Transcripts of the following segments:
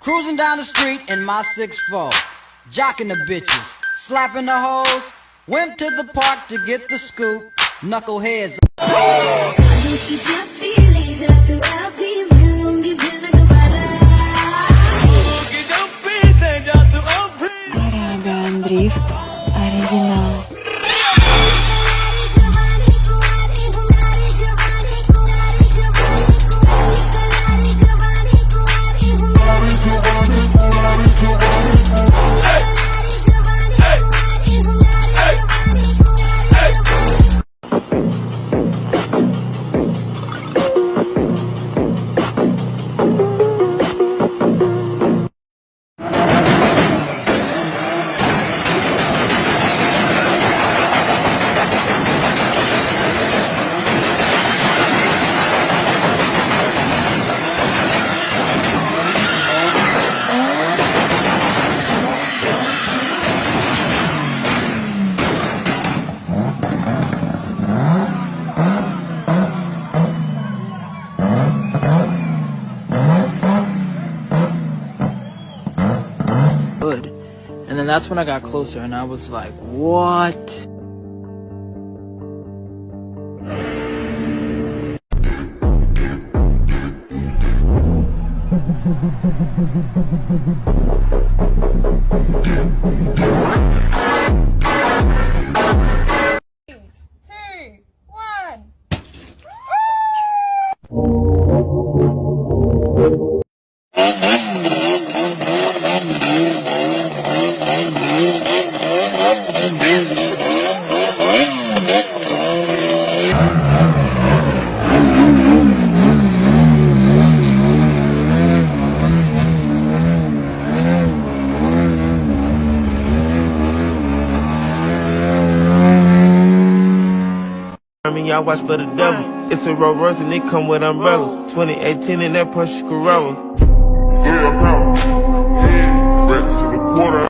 Cruising down the street in my 6'4", jocking the bitches, slapping the hoes. Went to the park to get the scoop. Knuckleheads. Arabian Drift Original. And then that's when I got closer and I was like, what? Y'all watch for the devil. It's a Rolls Royce and it come with umbrellas. 2018 in that Porsche Carrera. Racks in the quarter.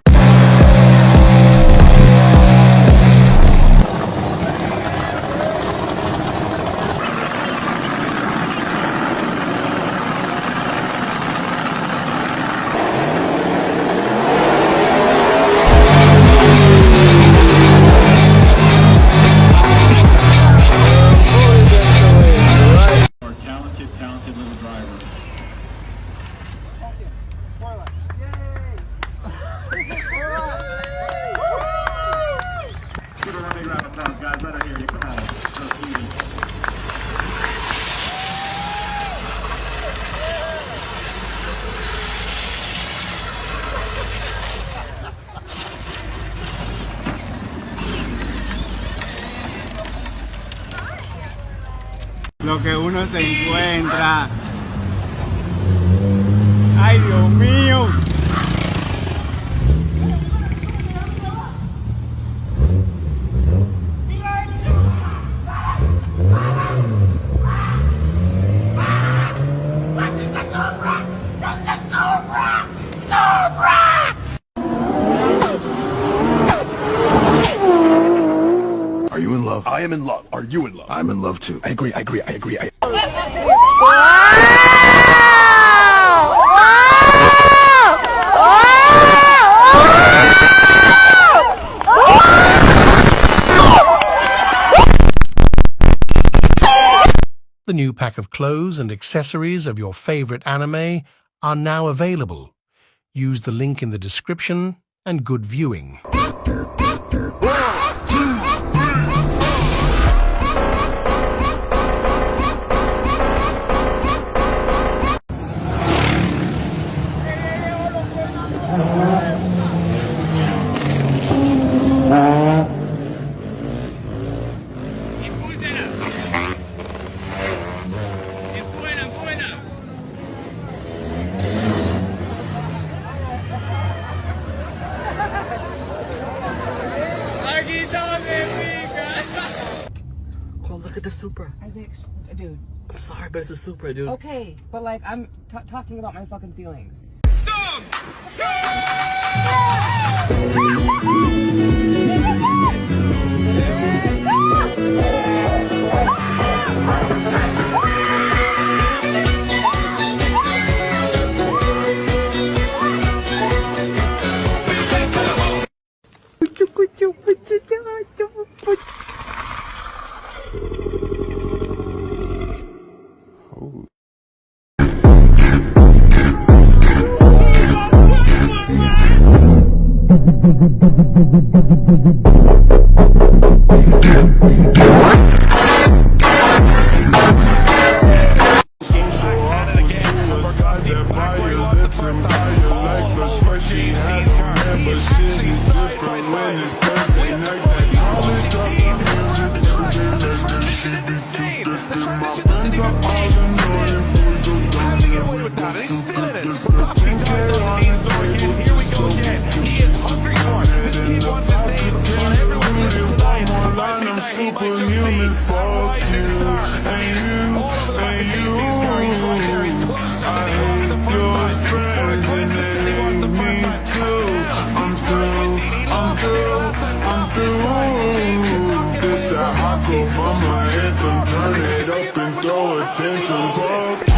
Talented little driver. Give her a big round of applause, guys. Let her hear you. Come on. So easy. Lo que uno se encuentra. ¡Ay, Dios mío! Are you in love? I am in love. Are you in love? I'm in love too. I agree. The new pack of clothes and accessories of your favorite anime are now available. Use the link in the description and good viewing. Oh, look at the Supra. Isaac, dude. I'm sorry, but it's a Supra, dude. Okay, but like, I'm talking about my fucking feelings. Mama anthem, turn it up and throw attention. Fuck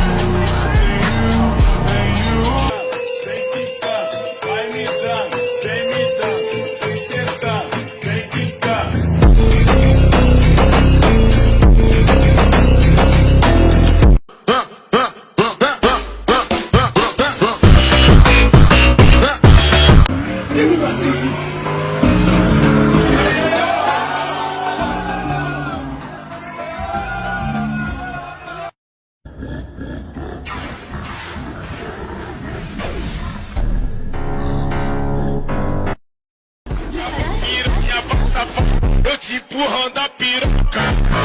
you and eu te empurrando a piroca.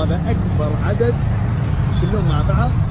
هذا أكبر عدد شلون مع بعض